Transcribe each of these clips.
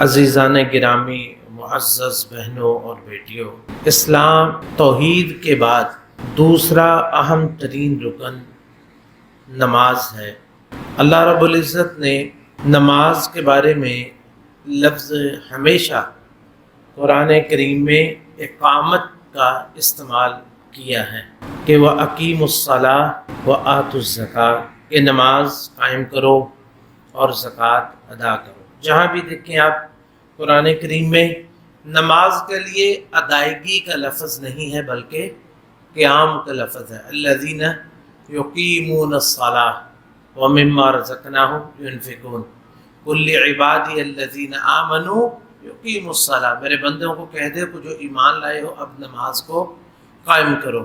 عزیزان گرامی، معزز بہنوں اور بیٹیوں، اسلام توحید کے بعد دوسرا اہم ترین رکن نماز ہے۔ اللہ رب العزت نے نماز کے بارے میں لفظ ہمیشہ قرآن کریم میں اقامت کا استعمال کیا ہے کہ وَأَقِیمُوا الصَّلَاةَ وَآتُوا الزَّکَاةَ، کہ نماز قائم کرو اور زکوٰۃ ادا کرو۔ جہاں بھی دیکھیں آپ قرآن کریم میں نماز کے لیے ادائیگی کا لفظ نہیں ہے بلکہ قیام کا لفظ ہے۔ الذین یقیمون الصلاۃ ومما رزقناہم ینفقون قل لعبادی الذین آمنوا یقیموا الصلاۃ، میرے بندوں کو کہہ دے کہ جو ایمان لائے ہو اب نماز کو قائم کرو۔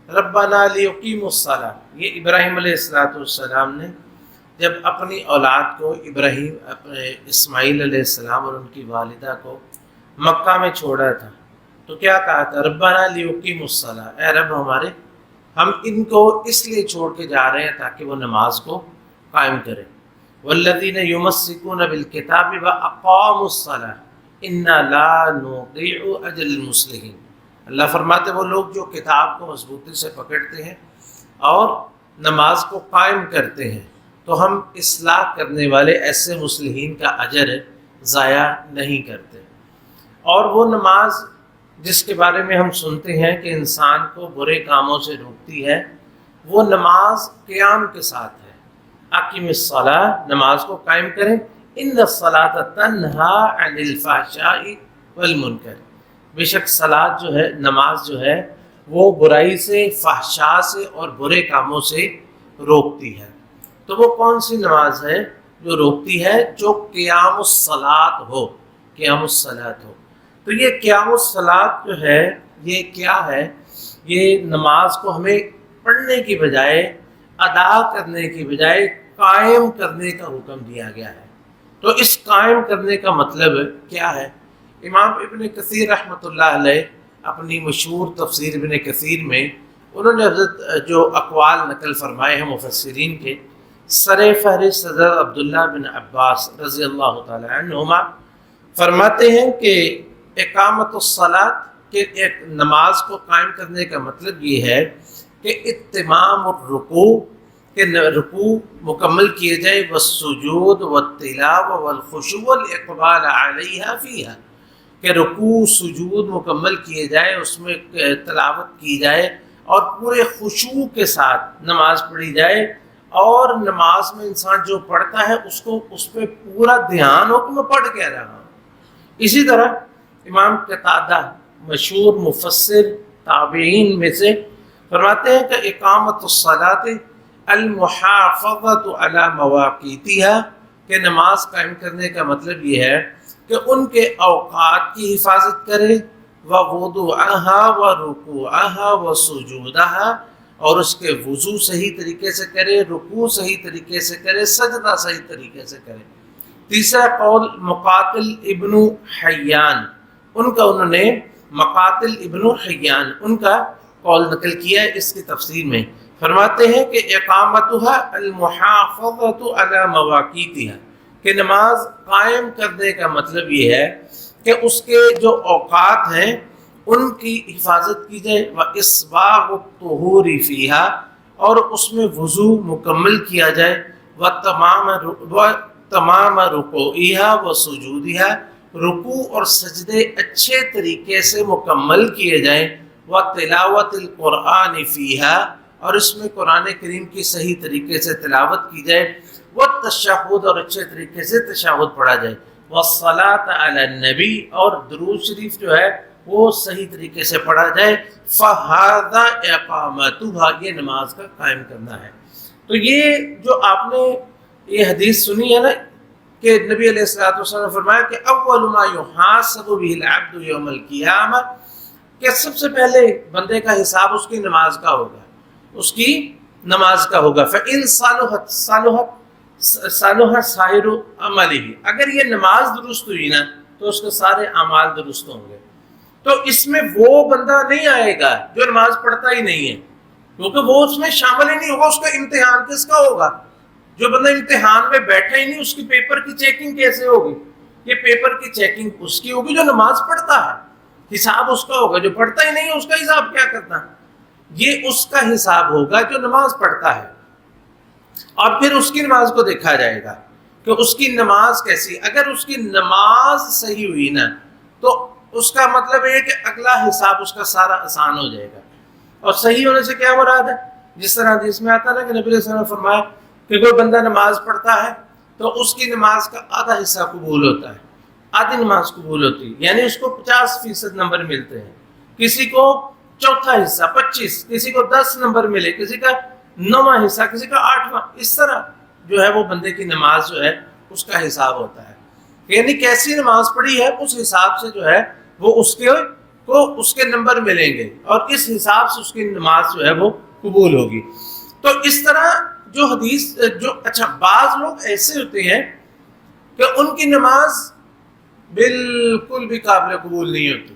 ربنا لیقیموا الصلاۃ، یہ ابراہیم علیہ السلام نے جب اپنی اولاد کو اپنے اسماعیل علیہ السلام اور ان کی والدہ کو مکہ میں چھوڑا تھا تو کیا کہا تھا؟ ربنا لیقیموا الصلاۃ، اے رب ہمارے، ہم ان کو اس لیے چھوڑ کے جا رہے ہیں تاکہ وہ نماز کو قائم کریں۔ والذین یمسکون بالکتاب واقاموا الصلاۃ انا لا نضیع اجر المصلحین، اللہ فرماتے وہ لوگ جو کتاب کو مضبوطی سے پکڑتے ہیں اور نماز کو قائم کرتے ہیں تو ہم اصلاح کرنے والے ایسے مصلحین کا اجر ضائع نہیں کرتے۔ اور وہ نماز جس کے بارے میں ہم سنتے ہیں کہ انسان کو برے کاموں سے روکتی ہے، وہ نماز قیام کے ساتھ ہے۔ اقیم الصلاۃ، نماز کو قائم کریں، ان الصلاۃ تنہی عن الفحشاء والمنکر، بے شک صلاۃ جو ہے، نماز جو ہے وہ برائی سے، فحشاء سے اور برے کاموں سے روکتی ہے۔ تو وہ کون سی نماز ہے جو روکتی ہے؟ جو قیام الصلاۃ ہو، قیام الصلاۃ ہو۔ تو یہ قیام الصلاۃ جو ہے یہ کیا ہے؟ یہ نماز کو ہمیں پڑھنے کی بجائے، ادا کرنے کی بجائے قائم کرنے کا حکم دیا گیا ہے۔ تو اس قائم کرنے کا مطلب کیا ہے؟ امام ابن کثیر رحمۃ اللہ علیہ اپنی مشہور تفسیر ابن کثیر میں انہوں نے حضرت جو اقوال نقل فرمائے ہیں مفسرین کے، سر فہرست حضرت عبداللہ بن عباس رضی اللہ تعالی عنہما فرماتے ہیں کہ اقامت الصلاۃ، کہ ایک نماز کو قائم کرنے کا مطلب یہ ہے کہ اتمام الرکوع، کہ رکوع مکمل کیے جائے، والسجود والتلاوہ والخشوع والاقبال علیہا فیہا، کہ رکوع سجود مکمل کیے جائے، اس میں تلاوت کی جائے اور پورے خشوع کے ساتھ نماز پڑھی جائے، اور نماز میں انسان جو پڑھتا ہے اس کو اس پہ پورا دھیان ہو کہ میں پڑھ کیا رہا ہوں۔ اسی طرح امام قتادہ مشہور مفسر تابعین میں سے فرماتے ہیں کہ اقامت الصلاۃ المحافظۃ علی مواقیتہا، کہ نماز قائم کرنے کا مطلب یہ ہے کہ ان کے اوقات کی حفاظت کرے، ووضوءہا ورکوعہا وسجودہا، اور اس کے وضو صحیح طریقے سے کرے، رکوع صحیح طریقے سے کرے، سجدہ صحیح طریقے سے کرے۔ تیسرا قول مقاتل ابن حیان، انہوں نے مقاتل ابن حیان ان کا قول نقل کیا ہے اس کی تفسیر میں، فرماتے ہیں کہ اقامتھا المحافظۃ علی مواقیتہا، کہ نماز قائم کرنے کا مطلب یہ ہے کہ اس کے جو اوقات ہیں ان کی حفاظت کی جائے، وَإِسْبَاغُ الطُّهُورِ فِيهَا، اور اس میں وضو مکمل کیا جائے، وَتَمَامَ رُكُوعِهَا وَسُجُودِهَا، رکوع اور سجدے اچھے طریقے سے مکمل کیے جائیں، وَتِلَاوَةِ الْقُرْآنِ فِيهَا، اور اس میں قرآن کریم کی صحیح طریقے سے تلاوت کی جائے، وَالتَّشَہُّدُ، اور اچھے طریقے سے تشہد پڑھا جائے، وَالصَّلَاةَ عَلَى النَّبِي، اور درود شریف جو ہے وہ صحیح طریقے سے پڑھا جائے، فَهَذَا إِقَامَتُهَا، یہ نماز کا قائم کرنا ہے۔ تو یہ جو آپ نے یہ حدیث سنی ہے نا کہ نبی علیہ الصلوۃ والسلام نے فرمایا کہ اول ما یحاسب به العبد یوم القیامہ، کہ سب سے پہلے بندے کا حساب اس کی نماز کا ہوگا، اس کی نماز کا ہوگا۔ فَإِن صَلُحَ سَائِرُ عَمَلِهِ، اگر یہ نماز درست ہوئی نا تو اس کے سارے اعمال درست ہوں گے۔ تو اس میں وہ بندہ نہیں آئے گا جو نماز پڑھتا ہی نہیں ہے، کیونکہ وہ اس میں شامل ہی نہیں ہوگا۔ اس کا امتحان کس کا ہوگا؟ جو بندہ امتحان میں بیٹھا ہی نہیں، اس کی پیپر کی چیکنگ کیسے ہوگی؟ یہ پیپر کی چیکنگ اس کی ہوگی جو نماز پڑھتا ہے، حساب اس کا ہوگا، جو پڑھتا ہی نہیں ہے اس کا حساب کیا کرنا، یہ اس کا حساب ہوگا جو نماز پڑھتا ہے، اور پھر اس کی نماز کو دیکھا جائے گا کہ اس کی نماز کیسی۔ اگر اس کی نماز صحیح ہوئی نا تو اس کا مطلب ہے کہ اگلا حساب اس کا سارا آسان ہو جائے گا۔ اور صحیح ہونے سے کیا مراد ہے؟ جس طرح حدیث میں آتا ہے نا کہ نبی علیہ السلام نے فرمایا کہ کوئی بندہ نماز پڑھتا ہے تو اس کی نماز کا آدھا حصہ قبول ہوتا ہے، آدھی نماز قبول ہوتی ہے، یعنی اس کو 50% نمبر ملتے ہیں، کسی کو چوتھا حصہ 25، کسی کو 10 نمبر ملے، کسی کا 9واں حصہ، کسی کا 8واں، اس طرح جو ہے وہ بندے کی نماز جو ہے اس کا حساب ہوتا ہے، یعنی کیسی نماز پڑھی ہے اس حساب سے جو ہے وہ اس کے نمبر ملیں گے، اور اس حساب سے اس کی نماز جو ہے وہ قبول ہوگی۔ تو اس طرح جو حدیث اچھا بعض لوگ ایسے ہوتے ہیں کہ ان کی نماز بالکل بھی قابل قبول نہیں ہوتی،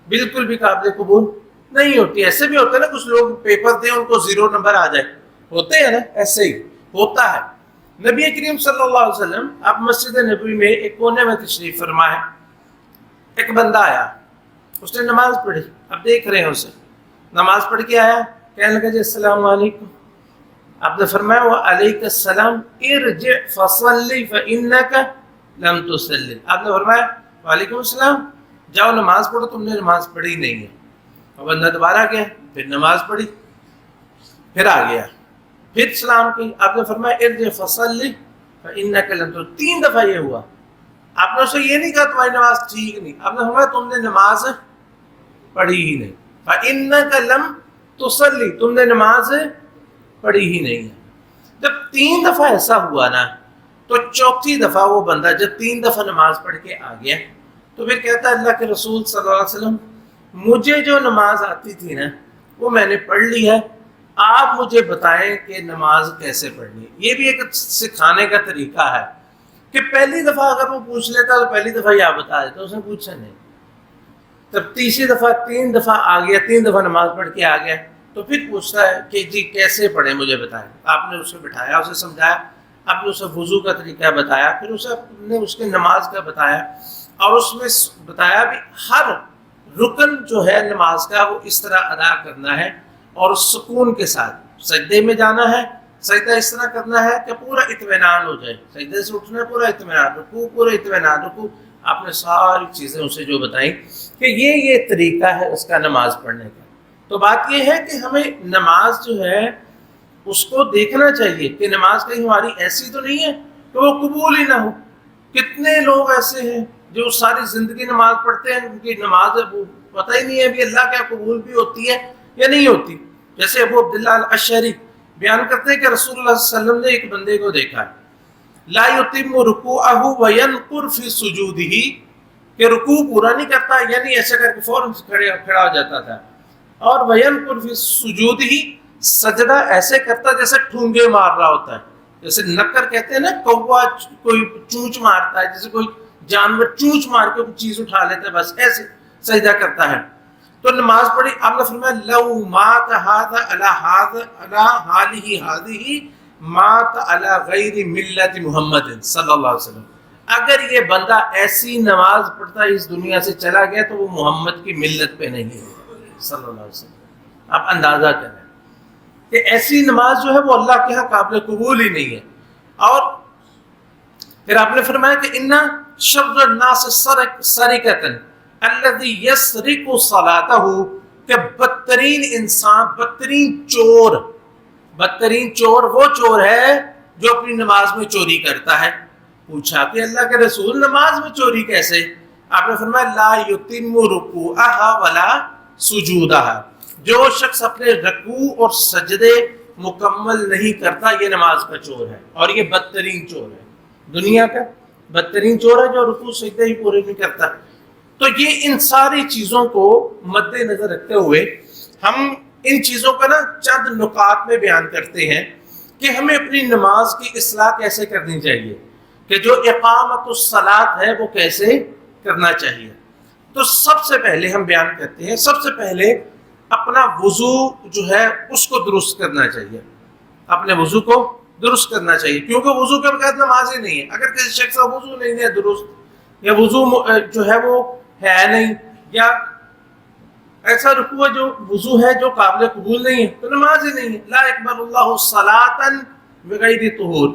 بالکل بھی قابل قبول نہیں ہوتی۔ ایسے بھی ہوتے ہیں نا کچھ لوگ پیپر دیں ان کو 0 نمبر آ جائے، ہوتے ہیں نا، ایسے ہی ہوتا ہے۔ نبی کریم صلی اللہ علیہ وسلم آپ مسجد نبوی میں ایک کونے میں تشریف فرما ہے، ایک بندہ آیا، اس نے نماز پڑھی، اب دیکھ رہے ہیں اسے، نماز پڑھ کے آیا، کہنے لگا جی السلام علیکم، آپ نے فرمایا وعلیک السلام ارجع فصلی فإنک لم تصلی، آپ نے فرمایا وعلیکم السلام، جاؤ نماز پڑھو، تم نے نماز پڑھی نہیں ہے۔ اور بندہ دوبارہ گیا، پھر نماز پڑھی، پھر آ گیا، پھر سلام کی، آپ نے فرمایا ارجع فصلی فإنک لم تصلی، 3 دفعہ یہ ہوا۔ آپ نے اسے یہ نہیں کہا تمہاری نماز ٹھیک نہیں، آپ نے فرمایا تم نے نماز پڑھی ہی نہیں، فإنک لم تصلی، تم نے نماز پڑھی ہی نہیں ہے۔ جب 3 دفعہ ایسا ہوا نا تو چوتھی دفعہ وہ بندہ جب 3 دفعہ نماز پڑھ کے آ گیا تو پھر کہتا ہے اللہ کے رسول صلی اللہ علیہ وسلم مجھے جو نماز آتی تھی نا وہ میں نے پڑھ لی ہے، آپ مجھے بتائیں کہ نماز کیسے پڑھنی ہے۔ یہ بھی ایک سکھانے کا طریقہ ہے کہ پہلی دفعہ اگر وہ پوچھ لیتا تو پہلی دفعہ یا بتا دیتا، اس نے پوچھا نہیں، تب تیسری دفعہ 3 دفعہ آ گیا، 3 دفعہ نماز پڑھ کے آ گیا تو پھر پوچھتا ہے کہ جی کیسے پڑھیں مجھے بتائیں۔ آپ نے اسے بٹھایا، اسے سمجھایا، آپ نے اسے وضو کا طریقہ بتایا، پھر اس کے نماز کا بتایا، اور اس میں بتایا بھی ہر رکن جو ہے نماز کا وہ اس طرح ادا کرنا ہے اور سکون کے ساتھ سجدے میں جانا ہے، سجدہ اس طرح کرنا ہے کہ پورا اطمینان ہو جائے، سجدے سے اٹھنا پورا اطمینان، رکوع پورا اطمینان، رکوع، آپ نے ساری چیزیں اسے جو بتائیں کہ یہ طریقہ ہے اس کا نماز پڑھنے کا۔ تو بات یہ ہے کہ ہمیں نماز جو ہے اس کو دیکھنا چاہیے کہ نماز کہیں ہماری ایسی تو نہیں ہے کہ وہ قبول ہی نہ ہو۔ کتنے لوگ ایسے ہیں جو ساری زندگی نماز پڑھتے ہیں، ان کی نماز وہ پتہ ہی نہیں ہے بھی اللہ کیا قبول بھی ہوتی ہے یا نہیں ہوتی۔ جیسے ابو عبداللہ الاشعری بیان کرتے ہیں کہ رسول اللہ صلی اللہ علیہ وسلم نے ایک بندے کو دیکھا ہے لا یتم رکوعہ وینقر فی سجودہ، کہ رکوع پورا نہیں کرتا، یعنی ایسے کر کے فوراً کھڑا ہو جاتا تھا، اور وینقر فی سجودہ، سجدہ ایسے کرتا جیسے ٹھونگے مار رہا ہوتا ہے، جیسے نکر کہتے ہیں نا، کوا کوئی چونچ مارتا ہے، جیسے کوئی جانور چونچ مار کے کوئی چیز اٹھا لیتا ہے، بس ایسے سجدہ کرتا ہے۔ تو نماز پڑھی، آپ نے فرمایا لو مات ھذا علی حالہ ھذہ مات علی غیر ملت محمد صلی اللہ علیہ وسلم، اگر یہ بندہ ایسی نماز پڑھتا اس دنیا سے چلا گیا تو وہ محمد کی ملت پہ نہیں ہے صلی اللہ علیہ وسلم۔ آپ اندازہ کریں کہ ایسی نماز جو ہے وہ اللہ کے ہاں قابل قبول ہی نہیں ہے۔ اور پھر آپ نے فرمایا کہ انا شر الناس سرقۃ الذی یسرق صلاتہ، کہ بدترین انسان، بدترین چور وہ چور ہے جو اپنی نماز میں چوری کرتا ہے۔ پوچھا کہ اللہ کے رسول نماز میں چوری کیسے؟ آپ نے فرمایا لا یتم رکوعہا ولا سجودہا، جو شخص اپنے رکوع اور سجدے مکمل نہیں کرتا یہ نماز کا چور ہے، اور یہ بدترین چور ہے، دنیا کا بدترین چور ہے جو رکوع سجدے ہی پورے نہیں کرتا۔ تو یہ ان ساری چیزوں کو مد نظر رکھتے ہوئے ہم ان چیزوں کا نا چند نکات میں بیان کرتے ہیں کہ ہمیں اپنی نماز کی اصلاح کیسے کرنی چاہیے، کہ جو اقامت الصلاۃ ہے وہ کیسے کرنا چاہیے۔ تو سب سے پہلے ہم بیان کرتے ہیں، سب سے پہلے اپنا وضو جو ہے اس کو درست کرنا چاہیے، اپنے وضو کو درست کرنا چاہیے، کیونکہ وضو کے بغیر نماز ہی نہیں ہے۔ اگر کسی شخص کا وضو نہیں ہے درست یا وضو جو ہے وہ ہے نہیں، یا ایسا رکوع ہے جو وضو ہے جو قابل قبول نہیں ہے، تو نماز ہی نہیں ہے۔ لا يقبل اللہ صلاۃ بغیر طہور،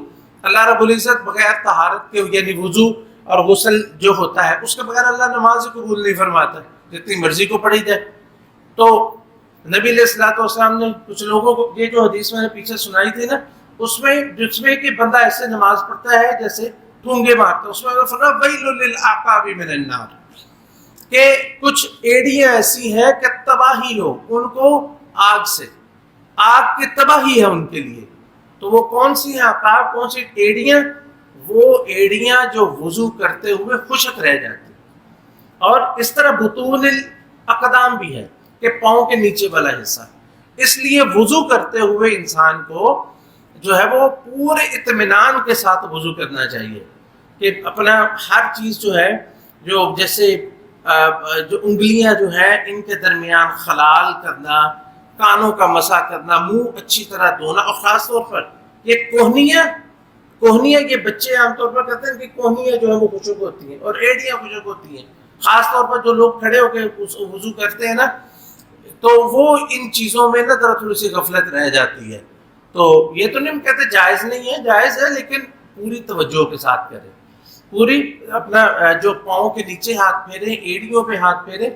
اللہ رب العزت بغیر طہارت کے یعنی وضو اور غسل جو ہوتا ہے اس کے بغیر اللہ نماز قبول نہیں فرماتا، جتنی مرضی کو پڑھی جائے۔ تو نبی علیہ الصلوۃ والسلام نے کچھ لوگوں کو یہ جو حدیث میں نے پیچھے سنائی تھی نا، اس میں جس میں کہ بندہ ایسے نماز پڑھتا ہے جیسے ٹھونگے مارتا ہے، اس میں فرمایا ویل للعقاب من النار، کہ کچھ ایڑیاں ایسی ہیں کہ تباہی ہو ان کو آگ سے، آگ کی تباہی ہے ان کے لیے۔ تو وہ کون سی ہیں عقاب، کون سی ایڑیاں؟ وہ ایڑیاں جو وضو کرتے ہوئے خشک رہ جاتی، اور اس طرح بطون الاقدام بھی ہے کہ پاؤں کے نیچے والا حصہ۔ اس لیے وضو کرتے ہوئے انسان کو جو ہے وہ پورے اطمینان کے ساتھ وضو کرنا چاہیے، کہ اپنا ہر چیز جو ہے، جو جیسے جو انگلیاں جو ہیں ان کے درمیان خلال کرنا، کانوں کا مسح کرنا، منہ اچھی طرح دھونا، اور خاص طور پر یہ کوہنیاں یہ بچے عام طور پر کہتے ہیں کہ کوہنیاں جو ہے وہ خشک ہوتی ہیں اور ایڑیاں خشک ہوتی ہیں، خاص طور پر جو لوگ کھڑے ہو کے وضو کرتے ہیں نا، تو وہ ان چیزوں میں نا ذرا تھوڑی سی غفلت رہ جاتی ہے۔ تو یہ تو نہیں کہتے جائز نہیں ہے، جائز ہے، لیکن پوری توجہ کے ساتھ کریں، پوری اپنا جو پاؤں کے نیچے ہاتھ پھیرے، ایڑیوں پہ ہاتھ پھیرے۔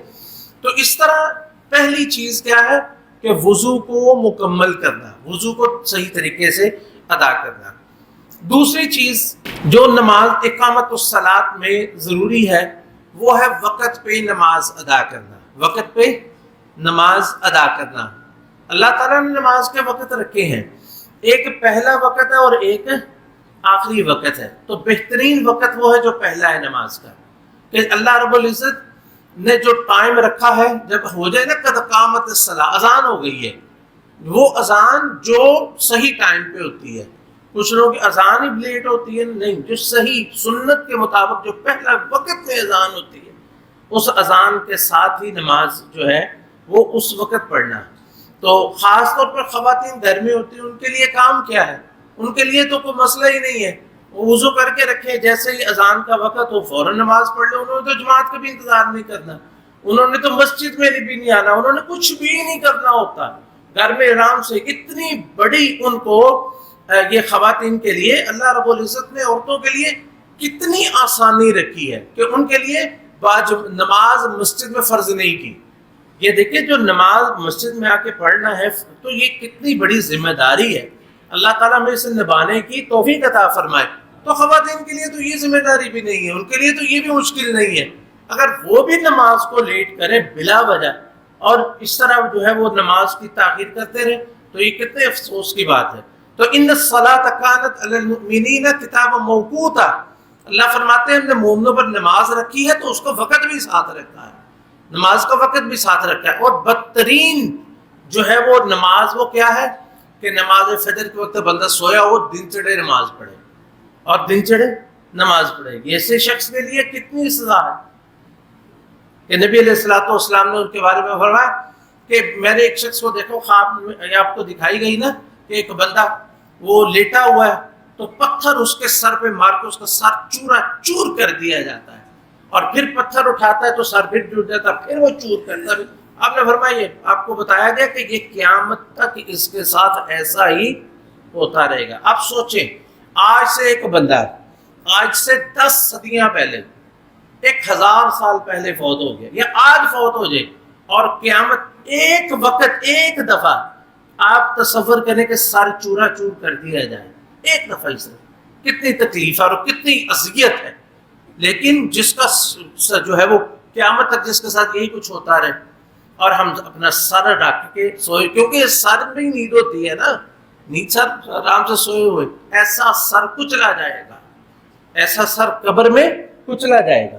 تو اس طرح پہلی چیز کیا ہے کہ وضو کو مکمل کرنا، وضو کو صحیح طریقے سے ادا کرنا۔ دوسری چیز جو نماز اقامت الصلاۃ میں ضروری ہے وہ ہے وقت پہ نماز ادا کرنا، وقت پہ نماز ادا کرنا۔ اللہ تعالیٰ نے نماز کے وقت رکھے ہیں، ایک پہلا وقت ہے اور ایک آخری وقت ہے۔ تو بہترین وقت وہ ہے جو پہلا ہے نماز کا، کہ اللہ رب العزت نے جو ٹائم رکھا ہے، جب ہو جائے نا قد قامت الصلاۃ، اذان ہو گئی ہے، وہ اذان جو صحیح ٹائم پہ ہوتی ہے۔ کچھ لوگوں کی اذان ہی لیٹ ہوتی ہے، نہیں، جو صحیح سنت کے مطابق جو پہلا وقت میں اذان ہوتی ہے، اس اذان کے ساتھ ہی نماز جو ہے وہ اس وقت پڑھنا۔ تو خاص طور پر خواتین گھر میں ہوتی ہیں، ان کے لیے کام کیا ہے؟ ان کے لیے تو کوئی مسئلہ ہی نہیں ہے، وہ وضو کر کے رکھے، جیسے ہی اذان کا وقت ہو فوراً نماز پڑھ لے۔ انہوں نے تو جماعت کا بھی انتظار نہیں کرنا، انہوں نے تو مسجد میں بھی نہیں آنا، انہوں نے کچھ بھی نہیں کرنا ہوتا، گھر میں آرام سے۔ اتنی بڑی ان کو یہ خواتین کے لیے اللہ رب العزت نے عورتوں کے لیے کتنی آسانی رکھی ہے کہ ان کے لیے نماز مسجد میں فرض نہیں کی۔ یہ دیکھیں جو نماز مسجد میں آ کے پڑھنا ہے تو یہ کتنی بڑی ذمہ داری ہے، اللہ تعالیٰ ہمیں اسے نبھانے کی توفیق عطا فرمائے۔ تو خواتین کے لیے تو یہ ذمہ داری بھی نہیں ہے، ان کے لیے تو یہ بھی مشکل نہیں ہے۔ اگر وہ بھی نماز کو لیٹ کریں بلا وجہ اور اس طرح جو ہے وہ نماز کی تاخیر کرتے رہے، تو یہ کتنے افسوس کی بات ہے۔ تو ان الصلاۃ کانت علی المؤمنین کتابا موقوتا، اللہ فرماتے ہیں ہم نے مومنوں پر نماز رکھی ہے تو اس کو وقت بھی ساتھ رکھا ہے، نماز کا وقت بھی ساتھ رکھا ہے۔ اور بدترین جو ہے وہ نماز وہ کیا ہے کہ نماز فجر کے وقت بندہ سویا ہو، دن چڑھے نماز پڑھے، اور دن چڑھے نماز پڑھے، یہ ایسے شخص کے لیے کتنی سزا ہے کہ نبی علیہ الصلوۃ والسلام نے ان کے بارے میں فرمایا کہ میں نے ایک شخص کو دیکھا، خواب میں آپ کو دکھائی گئی نا کہ ایک بندہ وہ لیٹا ہوا ہے تو پتھر اس کے سر پہ مار کے اس کا سر چورا چور کر دیا جاتا ہے، اور پھر پتھر اٹھاتا ہے تو سر پھر ٹوٹ جاتا ہے، پھر وہ چور کرتا ہے۔ آپ نے فرمایا یہ آپ کو بتایا گیا کہ یہ قیامت تک اس کے ساتھ ایسا ہی ہوتا رہے گا۔ آپ سوچیں، آج سے ایک بندہ آج سے 10 صدیاں پہلے، 1000 سال پہلے فوت ہو گیا، یا آج فوت ہو جائے، اور قیامت ایک وقت ایک دفعہ آپ تصور کریں کہ سر چورا چور کر دیا جائے ایک دفعہ ہی، کتنی تکلیف اور کتنی اذیت ہے۔ لیکن جس کا جو ہے وہ قیامت تک جس کے ساتھ یہی کچھ ہوتا رہے، اور ہم اپنا سر رکھ کے سوئے، کیونکہ سر میں ہی نیند ہوتی ہے نا، نیند سر آرام سے سوئے ہوئے، ایسا سر کچلا جائے گا، ایسا سر قبر میں کچلا جائے گا۔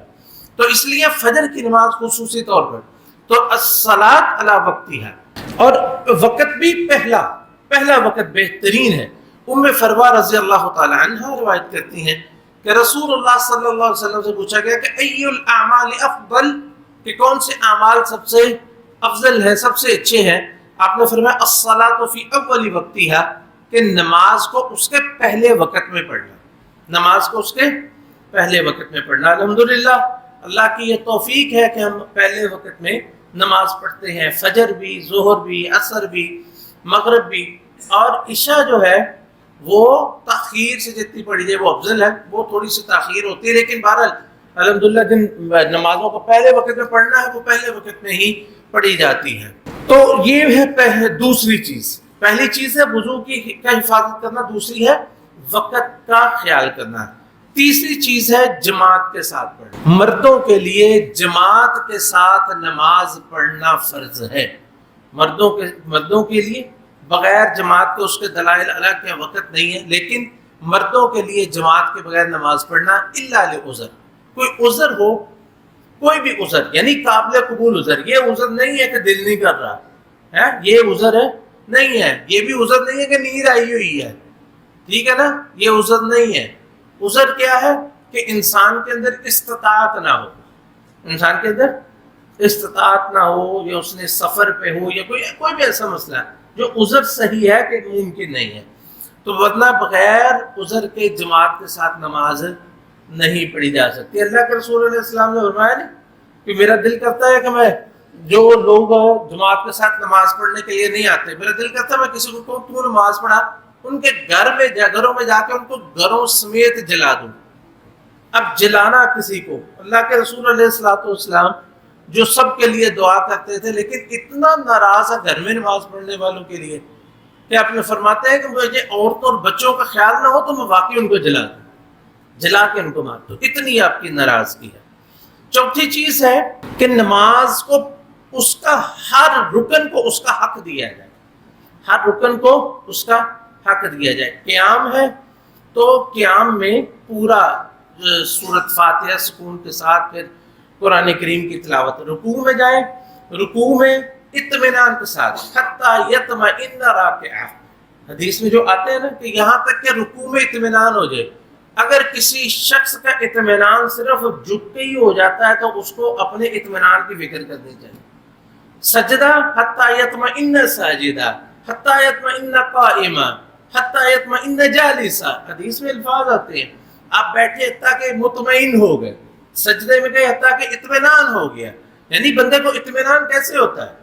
تو اس لیے فجر کی نماز خصوصی طور پر تو الصلاۃ علی وقتها، اور وقت بھی پہلا وقت بہترین ہے۔ ام فروہ رضی اللہ تعالی عنہ روایت کرتی ہیں کہ رسول اللہ صلی اللہ علیہ وسلم سے پوچھا گیا کہ ای الاعمال افضل، کہ کون سے اعمال سب سے افضل ہیں، سب سے اچھے ہیں؟ آپ نے فرمایا الصلاۃ فی اول وقتها، کہ نماز کو اس کے پہلے وقت میں پڑھنا، نماز کو اس کے پہلے وقت میں پڑھنا۔ الحمدللہ اللہ کی یہ توفیق ہے کہ ہم پہلے وقت میں نماز پڑھتے ہیں، فجر بھی، ظہر بھی، عصر بھی، مغرب بھی، اور عشاء جو ہے وہ تاخیر سے جتنی پڑھی جائے وہ افضل ہے، وہ تھوڑی سی تاخیر ہوتی ہے، لیکن بہرحال الحمدللہ جن نمازوں کو پہلے وقت میں پڑھنا ہے وہ پہلے وقت میں ہی پڑھی جاتی ہیں۔ تو یہ ہے دوسری چیز۔ پہلی چیز ہے وضو کا حفاظت کرنا، دوسری ہے وقت کا خیال کرنا، تیسری چیز ہے جماعت کے ساتھ پڑھنا۔ مردوں کے لیے جماعت کے ساتھ نماز پڑھنا فرض ہے۔ مردوں کے لیے بغیر جماعت کے اس کے دلائل الگ کے وقت نہیں ہے، لیکن مردوں کے لیے جماعت کے بغیر نماز پڑھنا الا لعذر، کوئی عذر ہو، کوئی بھی عذر، یعنی قابل قبول عذر۔ یہ عذر نہیں ہے کہ دل نہیں کر رہا ہے، یہ عذر ہے نہیں ہے، یہ بھی عذر نہیں ہے کہ نیند آئی ہوئی ہے، ٹھیک ہے نا، یہ عذر نہیں ہے۔ عذر کیا ہے کہ انسان کے اندر استطاعت نہ ہو، انسان کے اندر استطاعت نہ ہو، یا اس نے سفر پہ ہو، یا کوئی بھی ایسا مسئلہ ہے جو عذر صحیح ہے کہ ممکن نہیں ہے، تو ورنہ بغیر عذر کے جماعت کے ساتھ نماز نہیں پڑھی جا سکتی۔ اللہ کے رسول علیہ السلام نے فرمایا نا کہ میرا دل کرتا ہے کہ میں جو لوگ جماعت کے ساتھ نماز پڑھنے کے لیے نہیں آتے، میرا دل کرتا ہے میں کسی کو کہوں تو نماز پڑھا، ان کے گھروں میں جا کے ان کو گھروں سمیت جلا دوں۔ اب جلانا کسی کو، اللہ کے رسول علیہ السلام جو سب کے لیے دعا کرتے تھے، لیکن اتنا ناراض ہے گھر میں نماز پڑھنے والوں کے لیے کہ آپ نے فرماتے ہیں کہ مجھے عورتوں اور بچوں کا خیال نہ ہو تو میں واقعی ان کو جلا دوں، جلا کے ان کو مار دوں، اتنی آپ کی ناراضگی ہے۔ چوتھی چیز ہے کہ نماز کو اس کا ہر رکن کو اس کا حق دیا جائے، ہر رکن کو اس کا حق دیا جائے۔ قیام ہے تو قیام میں پورا سورۃ فاتحہ سکون کے ساتھ، پھر قرآن کریم کی تلاوت۔ رکوع میں جائیں، رکوع میں اطمینان کے ساتھ، حتی یطمئن راکعا، حدیث میں جو آتے ہیں نا کہ یہاں تک کہ رکوع میں اطمینان ہو جائے۔ اگر کسی شخص کا اطمینان صرف جھک کے ہی ہو جاتا ہے تو اس کو اپنے اطمینان کی فکر کرنی چاہیے۔ سجدہ حتی یطمئن ساجدہ، حتی یطمئن قائما، حتی یطمئن جالسا، حدیث میں الفاظ آتے ہیں آپ بیٹھے حتیٰ کہ مطمئن ہو گئے، سجدے میں گئے حتیٰ کہ اطمینان ہو گیا۔ یعنی بندے کو اطمینان کیسے ہوتا ہے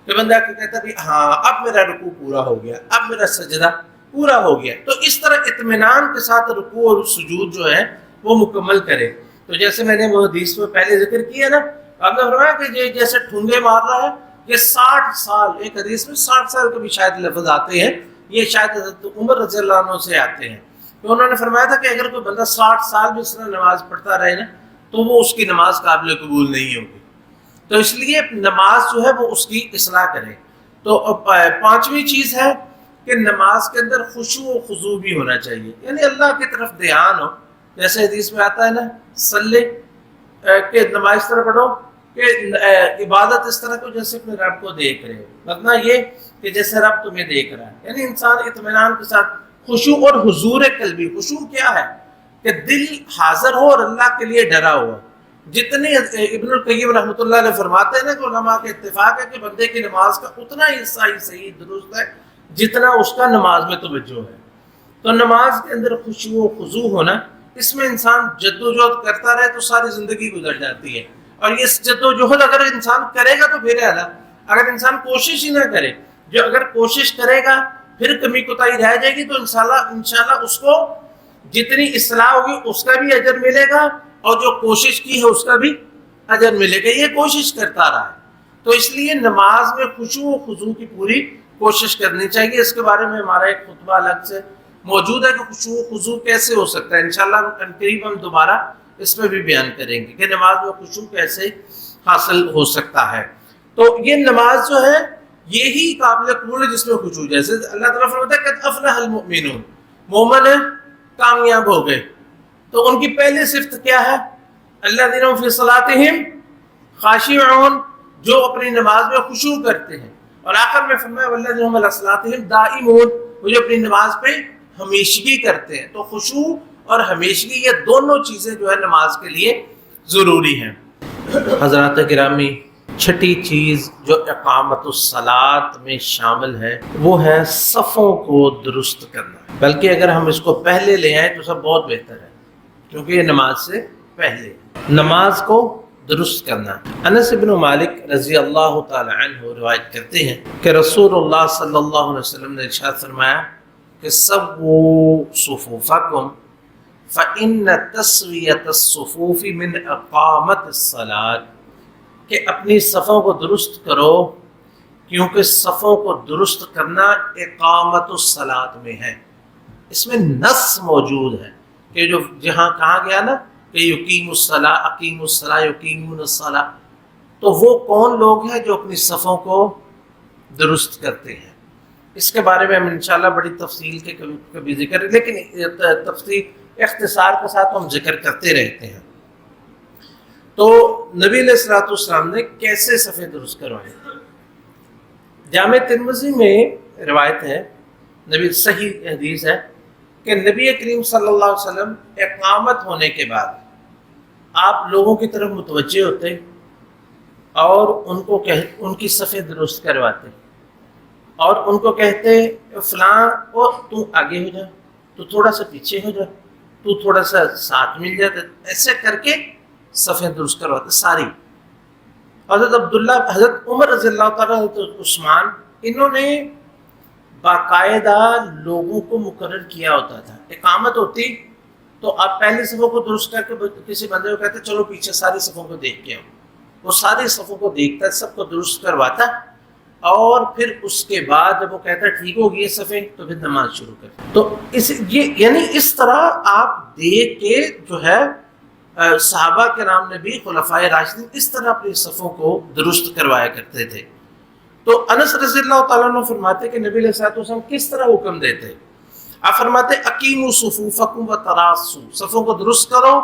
کہ بندہ کہتا ہے کہ ہاں اب میرا رکوع پورا ہو گیا، اب میرا سجدہ پورا ہو گیا، تو اس طرح اطمینان کے ساتھ رکوع اور سجود جو ہے وہ مکمل کرے۔ تو جیسے میں نے وہ حدیث میں پہلے ذکر کیا نا، آپ نے فرمایا کہ یہ جیسے ٹھونگے مار رہا ہے، یہ 60 سال، ایک حدیث میں 60 سال کے بھی شاید لفظ آتے ہیں، یہ شاید حضرت عمر رضی اللہ عنہ سے آتے ہیں، تو انہوں نے فرمایا تھا کہ اگر کوئی بندہ 60 سال بھی اس طرح نماز پڑھتا رہے نا تو وہ اس کی نماز قابل قبول نہیں ہوگی۔ تو اس لیے نماز جو ہے وہ اس کی اصلاح کرے۔ تو پانچویں چیز ہے کہ نماز کے اندر خشوع و خضوع بھی ہونا چاہیے، یعنی اللہ کی طرف دھیان ہو، جیسے حدیث میں آتا ہے نا صلی کہ نماز اس طرح پڑھو کہ عبادت اس طرح کو جیسے اپنے رب کو دیکھ رہے ہو، مطلب یہ کہ جیسے رب تمہیں دیکھ رہا ہے، یعنی انسان اطمینان کے ساتھ خشوع اور حضور قلبی۔ خشوع کیا ہے کہ دل حاضر ہو اور اللہ کے لیے ڈرا ہوا۔ جتنے ابن القیم رحمۃ اللہ علیہ فرماتے ہیں نا کہ علماء کے اتفاق ہے کہ بندے کی نماز کا اتنا ہی حصہ ہی صحیح درست ہے جتنا اس کا نماز میں توجہ ہے۔ تو نماز کے اندر خشوع و خضوع ہونا، اس میں انسان جد و جہد کرتا رہے تو ساری زندگی گزر جاتی ہے، اور یہ جد و جہد اگر انسان کرے گا تو پھر اعلیٰ، اگر انسان کوشش ہی نہ کرے، جو اگر کوشش کرے گا پھر کمی کوتاہی رہ جائے گی تو انشاءاللہ اس کو جتنی اصلاح ہوگی اس کا بھی اجر ملے گا، اور جو کوشش کی ہے اس کا بھی اجر ملے گا، یہ کوشش کرتا رہا ہے۔ تو اس لیے نماز میں خشوع و خضوع کی پوری کوشش کرنی چاہیے۔ اس کے بارے میں ہمارا ایک خطبہ الگ سے موجود ہے کہ خشوع و خضوع کیسے ہو سکتا ہے، انشاءاللہ قریب ہم دوبارہ اس میں بھی بیان کریں گے کہ نماز میں خشوع کیسے حاصل ہو سکتا ہے۔ تو یہ نماز جو ہے یہی قابل قبول ہے جس میں خشوع، جیسے اللہ تعالیٰ فرماتا ہے قد افلح المؤمنون، مومن کامیاب ہو گئے، تو ان کی پہلی صفت کیا ہے؟ الذین هم فی صلاتہم خاشعون، جو اپنی نماز میں خشوع کرتے ہیں، اور آخر میں فرمایا والذین هم علی صلاتہم دائمون، وہ جو اپنی نماز پہ ہمیشگی کرتے ہیں۔ تو خشوع اور ہمیشگی یہ دونوں چیزیں جو ہے نماز کے لیے ضروری ہیں۔ حضرات گرامی، چھٹی چیز جو اقامت الصلاۃ میں شامل ہے وہ ہے صفوں کو درست کرنا، بلکہ اگر ہم اس کو پہلے لے آئیں تو سب بہت بہتر ہے، کیونکہ یہ نماز سے پہلے نماز کو درست کرنا۔ انس بن مالک رضی اللہ تعالی عنہ روایت کرتے ہیں کہ رسول اللہ صلی اللہ علیہ وسلم نے ارشاد فرمایا کہ سووا صفوفکم فإن تسویۃ الصفوف من اقامت الصلاۃ، کہ اپنی صفوں کو درست کرو کیونکہ صفوں کو درست کرنا اقامت الصلاۃ میں ہے۔ اس میں نص موجود ہے کہ جو جہاں کہا گیا نا کہ یقیم الصلاۃ اقیم الصلاۃ یقیمون الصلاۃ، تو وہ کون لوگ ہیں جو اپنی صفوں کو درست کرتے ہیں۔ اس کے بارے میں ہم انشاءاللہ بڑی تفصیل کے کبھی ذکر، لیکن تفصیل اختصار کے ساتھ ہم ذکر کرتے رہتے ہیں۔ تو نبی علیہ الصلوۃ والسلام نے کیسے صفیں درست کروائیں؟ جامع ترمذی میں روایت ہے، نبی صحیح حدیث ہے کہ نبی کریم صلی اللہ علیہ وسلم اقامت ہونے کے بعد آپ لوگوں کی طرف متوجہ ہوتے اور ان کی صفیں درست کرواتے اور ان کو کہتے فلاں کو تو آگے ہو جا، تو تھوڑا سا پیچھے ہو جا، تو تھوڑا سا ساتھ مل جاتا، ایسے کر کے صفیں درست کرواتے ساری۔ حضرت عبداللہ، حضرت عمر رضی اللہ تعالیٰ، حضرت عثمان، انہوں نے باقاعدہ لوگوں کو مقرر کیا ہوتا تھا۔ اقامت ہوتی تو آپ پہلی صفوں کو درست کر کے کسی بندے کو کہتے چلو پیچھے ساری صفوں کو دیکھ کے آؤ، وہ ساری صفوں کو دیکھتا، سب کو درست کرواتا، اور پھر اس کے بعد جب وہ کہتا ٹھیک ہوگی یہ صفیں تو پھر نماز شروع کرتا۔ تو یعنی اس طرح آپ دیکھ کے جو ہے صحابہ کرام نے بھی، خلفائے راشدین اس طرح اپنی صفوں کو درست کروایا کرتے تھے۔ تو انس رضی اللہ تعالیٰ عنہ فرماتے کہ نبی علیہ الصلوۃ والسلام کس طرح حکم دیتے؟ آپ فرماتے اقیموا صفوفکم وتراصوا، صفوں کو درست کرو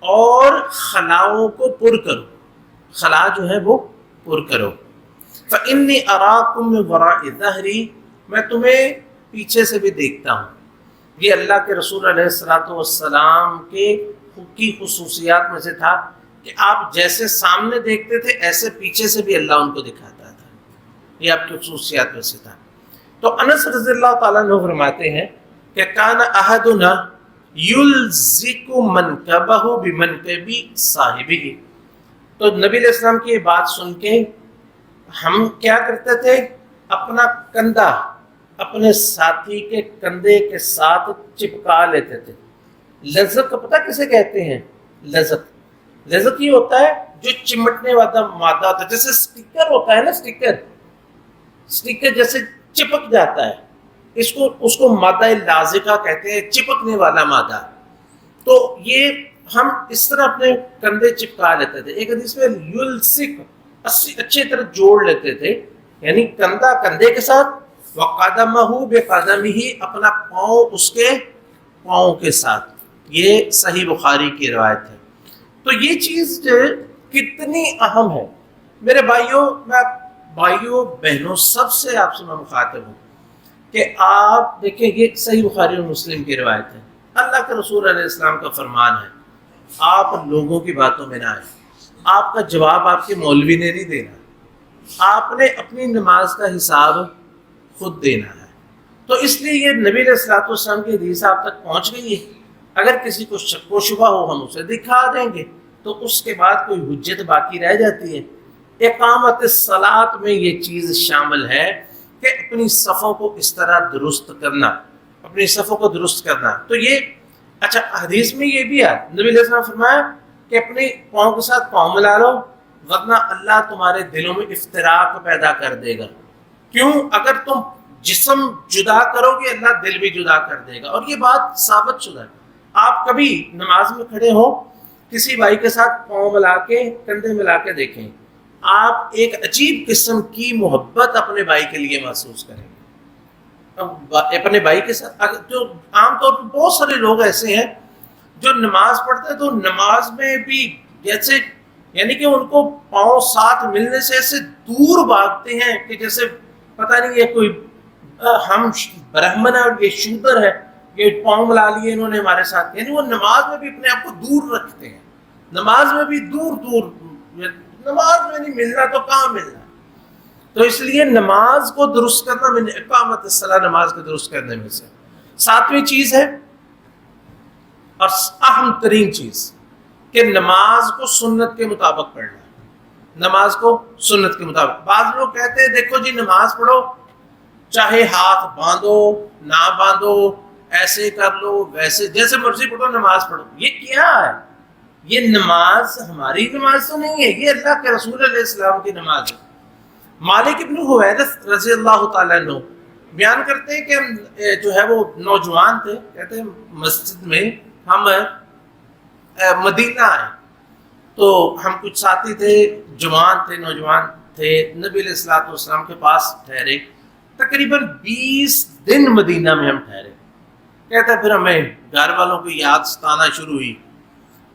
اور خلاؤں کو پر کرو، خلا جو ہے وہ پر کرو۔ فإنی اراکم من وراء ظہری، میں تمہیں پیچھے سے بھی دیکھتا ہوں۔ یہ اللہ کے رسول علیہ الصلوۃ والسلام کی خصوصیات میں سے تھا کہ آپ جیسے سامنے دیکھتے تھے ایسے پیچھے سے بھی اللہ ان کو دکھاتا تھا، یہ آپ کی خصوصیات میں سے تھا۔ تو انس رضی اللہ تعالیٰ عنہ فرماتے ہیں کہ کان احدنا یلزق منکبہ بمنکب صاحبہ، تو نبی علیہ السلام کی یہ بات سن کے ہم کیا کرتے تھے؟ اپنا کندھا اپنے ساتھی کے کندھے کے ساتھ چپکا لیتے تھے۔ لزق کا پتہ کسے کہتے ہیں؟ لزق یہ ہوتا ہے جو چمٹنے والا مادہ ہوتا ہے، جیسے سٹیکر ہوتا ہے نا، سٹیکر جیسے چپک جاتا ہے، اس کو مادہ لازقہ کہتے ہیں، چپکنے والا مادہ۔ تو یہ ہم اس طرح اپنے کندھے چپکا لیتے تھے۔ ایک حدیث میں یلصق، اچھی طرح جوڑ لیتے تھے، یعنی کندھا کندھے کے ساتھ، وقدمہ بقدمہ، اپنا پاؤں اس کے پاؤں کے ساتھ۔ یہ صحیح بخاری کی روایت ہے۔ تو یہ چیز کتنی اہم ہے میرے بھائیوں بہنوں، سب سے آپ سے میں مخاطب ہوں کہ آپ دیکھیں، یہ صحیح بخاری اور مسلم کی روایت ہے، اللہ کے رسول علیہ السلام کا فرمان ہے، آپ لوگوں کی باتوں میں نہ آئیں۔ آپ کا جواب آپ کے مولوی نے نہیں دینا، آپ نے اپنی نماز کا حساب خود دینا ہے۔ تو اس لیے یہ نبی علیہ الصلوۃ والسلام کی حدیث آپ تک پہنچ گئی ہے، اگر کسی کو شک و شبہ ہو ہم اسے دکھا دیں گے، تو اس کے بعد کوئی حجت باقی رہ جاتی ہے۔ اقامت الصلاۃ میں یہ چیز شامل ہے کہ اپنی صفوں کو اس طرح درست کرنا، اپنی صفوں کو درست کرنا۔ تو یہ اچھا، حدیث میں یہ بھی ہے، نبی علیہ السلام فرمایا کہ اپنے پاؤں کے ساتھ پاؤں ملا لو، ورنہ اللہ تمہارے دلوں میں افتراق پیدا کر دے گا۔ کیوں؟ اگر تم جسم جدا کرو گے اللہ دل بھی جدا کر دے گا، اور یہ بات ثابت شدہ ہے۔ آپ کبھی نماز میں کھڑے ہو، کسی بھائی کے ساتھ پاؤں ملا کے، کندھے ملا کے دیکھیں، آپ ایک عجیب قسم کی محبت اپنے بھائی کے لیے محسوس کریں گے۔ اپنے بھائی کے ساتھ جو عام طور پر بہت سارے لوگ ایسے ہیں جو نماز پڑھتے ہیں تو نماز میں بھی جیسے، یعنی کہ ان کو پاؤں ساتھ ملنے سے ایسے دور بھاگتے ہیں کہ جیسے پتہ نہیں یہ کوئی ہم برہمن ہے اور یہ شودر ہے، یہ پاؤں ملا لیے انہوں نے ہمارے ساتھ۔ یعنی وہ نماز میں بھی اپنے آپ کو دور رکھتے ہیں، نماز میں بھی دور، نماز میں نہیں ملنا تو کہاں ملنا۔ تو اس لیے نماز کو درست کرنا من اقامت الصلاۃ، نماز کو درست کرنے میں سے۔ ساتویں چیز ہے اور اہم ترین چیز کہ نماز کو سنت کے مطابق پڑھنا ہے، نماز کو سنت کے مطابق۔ بعض لوگ کہتے ہیں دیکھو جی نماز پڑھو چاہے ہاتھ باندھو نہ باندھو، ایسے کر لو ویسے، جیسے مرضی پڑھو نماز پڑھو۔ یہ کیا ہے؟ یہ نماز ہماری نماز تو نہیں ہے، یہ اللہ کے رسول علیہ السلام کی نماز ہے۔ مالک ابن حویرث رضی اللہ تعالیٰ عنہ بیان کرتے ہیں کہ ہم جو ہے وہ نوجوان تھے، کہتے ہیں مسجد میں ہم مدینہ آئے تو ہم کچھ ساتھی تھے، جوان تھے، نوجوان تھے، نبی علیہ الصلوۃ والسلام کے پاس ٹھہرے، تقریباً 20 دن مدینہ میں ہم ٹھہرے۔ کہتا ہے پھر ہمیں گھر والوں کی یاد ستانا شروع ہوئی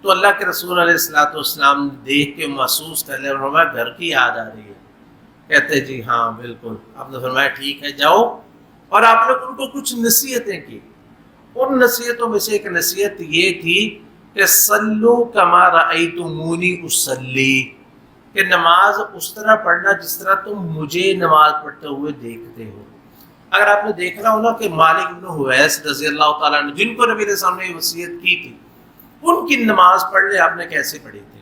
تو اللہ کے رسول علیہ الصلوۃ والسلام نے دیکھ کے محسوس کر لیا، فرمایا گھر کی یاد آ رہی ہے؟ کہتے جی ہاں بالکل۔ آپ نے فرمایا ٹھیک ہے جاؤ، اور آپ لوگ ان کو کچھ نصیحتیں کی۔ ان نصیحتوں میں سے ایک نصیحت یہ تھی کہ صلو کما رأیتمونی اصلی، کہ نماز اس طرح پڑھنا جس طرح تم مجھے نماز پڑھتے ہوئے دیکھتے ہو۔ اگر آپ نے دیکھنا ہو نا کہ مالک بن حویرث رضی اللہ تعالیٰ عنہ جن کو نبی علیہ السلام نے وصیت کی تھی، ان کی نماز پڑھنے آپ نے کیسے پڑھی تھی،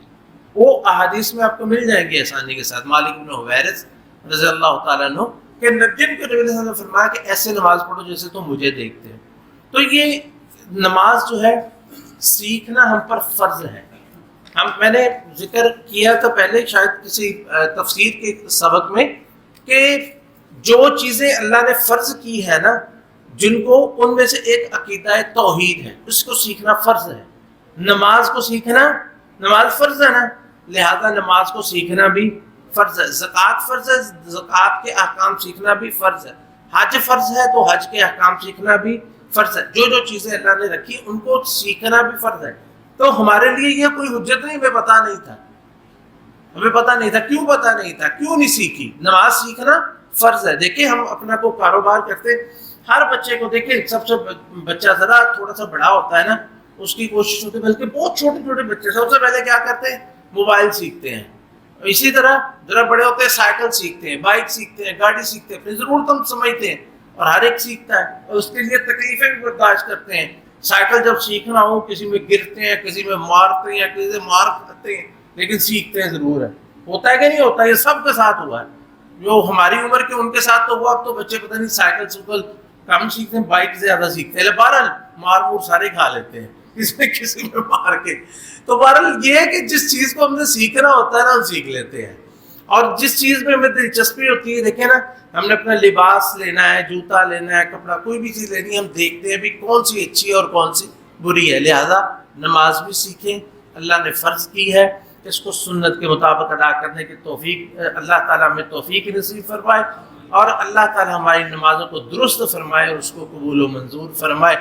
وہ احادیث میں آپ کو مل جائیں گے آسانی کے ساتھ۔ مالک بن حویرث رضی اللہ تعالیٰ عنہ کہ جن کو نبی علیہ السلام نے فرمایا کہ ایسے نماز پڑھو جیسے تم مجھے دیکھتے ہو۔ تو یہ نماز جو ہے سیکھنا ہم پر فرض ہے۔ میں نے ذکر کیا تھا پہلے شاید کسی تفسیر کے سبق میں کہ جو چیزیں اللہ نے فرض کی ہے نا، جن کو ان میں سے ایک عقیدہ توحید ہے، اس کو سیکھنا فرض ہے۔ نماز کو سیکھنا، نماز فرض ہے نا، لہذا نماز کو سیکھنا بھی فرض ہے۔ زکوٰۃ فرض ہے، زکوٰۃ کے احکام سیکھنا بھی فرض ہے۔ حج فرض ہے تو حج کے احکام سیکھنا بھی فرض ہے۔ جو جو چیزیں اللہ نے رکھی ان کو سیکھنا بھی فرض ہے۔ تو ہمارے لیے یہ کوئی حجت نہیں، ہمیں پتہ نہیں تھا، ہمیں پتہ نہیں تھا۔ کیوں پتہ نہیں تھا؟ کیوں نہیں سیکھی؟ نماز سیکھنا فرض ہے۔ دیکھیں ہم اپنا کو کاروبار کرتے، ہر بچے کو دیکھیں، سب سے بچہ ذرا تھوڑا سا بڑا ہوتا ہے نا، اس کی کوشش ہوتی ہے، بلکہ بہت چھوٹے چھوٹے بچے سب سے پہلے کیا کرتے ہیں؟ موبائل سیکھتے ہیں۔ اسی طرح ذرا بڑے ہوتے ہیں سائیکل سیکھتے ہیں، بائک سیکھتے ہیں، گاڑی سیکھتے ہیں، پھر ضرورت ہم سمجھتے ہیں، اور ہر ایک سیکھتا ہے اور اس کے لیے تکلیفیں بھی برداشت کرتے ہیں۔ سائیکل جب سیکھنا ہو کسی میں گرتے ہیں، کسی میں مارتے ہیں، کسی سے مار کرتے ہیں، لیکن سیکھتے ہیں ضرور ہے۔ ہوتا ہے کہ نہیں ہوتا؟ یہ سب کے ساتھ ہوا ہے، جو ہماری عمر کے ان کے ساتھ تو ہوا۔ اب تو بچے پتہ نہیں سائیکل سائیکل کم سیکھتے ہیں، بائک زیادہ سیکھتے ہیں، بہرحال مار مور سارے کھا لیتے ہیں کسی میں مار کے۔ تو بہرحال یہ ہے کہ جس چیز کو ہم نے سیکھنا ہوتا ہے نا، ہم سیکھ لیتے ہیں، اور جس چیز میں ہمیں دلچسپی ہوتی ہے، دیکھیں نا، ہم نے اپنا لباس لینا ہے، جوتا لینا ہے، کپڑا، کوئی بھی چیز لینی ہے، ہم دیکھتے ہیں بھی کون سی اچھی ہے اور کون سی بری ہے۔ لہذا نماز بھی سیکھیں، اللہ نے فرض کی ہے، اس کو سنت کے مطابق ادا کرنے کی توفیق اللہ تعالیٰ ہمیں توفیق نصیب فرمائے، اور اللہ تعالیٰ ہماری نمازوں کو درست فرمائے اور اس کو قبول و منظور فرمائے۔